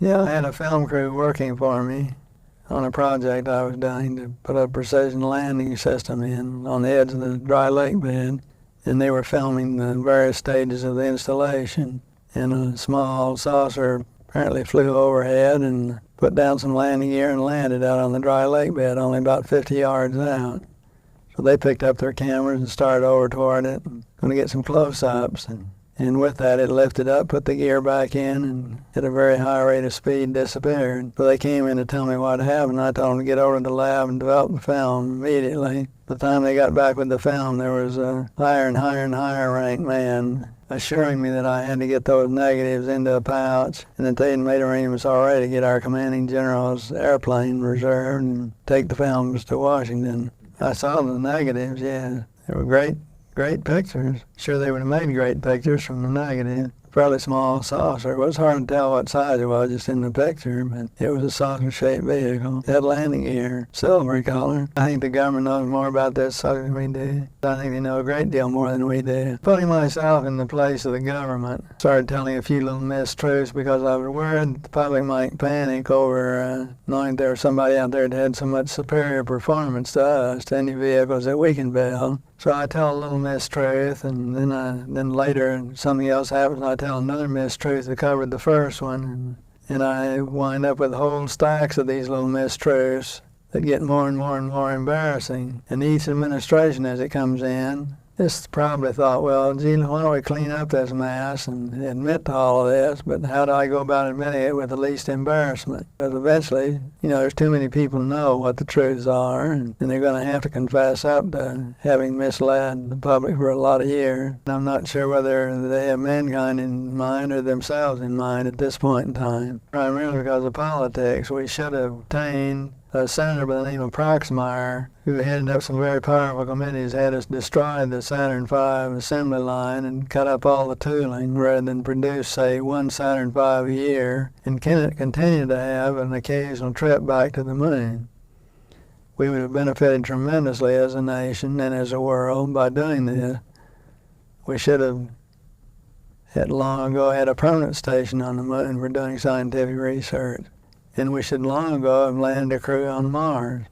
Yeah, I had a film crew working for me on a project I was doing to put a precision landing system in on the edge of the dry lake bed. And they were filming the various stages of the installation. And a small saucer apparently flew overhead and put down some landing gear and landed out on the dry lake bed, only about 50 yards out. So they picked up their cameras and started over toward it, going to get some close-ups. And with that, it lifted up, put the gear back in, and at a very high rate of speed disappeared. So they came in to tell me what happened. I told them to get over to the lab and develop the film immediately. The time they got back with the film, there was a higher and higher and higher ranked man assuring me that I had to get those negatives into a pouch and that they had made arrangements already to get our commanding general's airplane reserved and take the films to Washington. I saw the negatives, yeah. They were great pictures. Sure, they would have made great pictures from the negative. Fairly small saucer. It was hard to tell what size it was just in the picture, but it was a saucer-shaped vehicle. It had landing gear, silvery color. I think the government knows more about this subject than we do. I think they know a great deal more than we do. Putting myself in the place of the government, started telling a few little mistruths because I was worried the public might panic over knowing there was somebody out there that had so much superior performance to us, to any vehicles that we can build. So I tell a little mistruth, and then later something else happens, and I tell another mistruth that covered the first one, and I wind up with whole stacks of these little mistruths that get more and more and more embarrassing. And each administration, as it comes in, just probably thought, well, gee, why don't we clean up this mess and admit to all of this, but how do I go about admitting it with the least embarrassment? Because eventually, there's too many people know what the truths are, and they're going to have to confess up to having misled the public for a lot of years. I'm not sure whether they have mankind in mind or themselves in mind at this point in time. Primarily because of politics, we should have obtained a senator by the name of Proxmire, who headed up some very powerful committees, had us destroy the Saturn V assembly line and cut up all the tooling rather than produce, say, one Saturn V a year and continue to have an occasional trip back to the moon. We would have benefited tremendously as a nation and as a world by doing this. We should have long ago had a permanent station on the moon for doing scientific research. And we should long ago have landed a crew on Mars.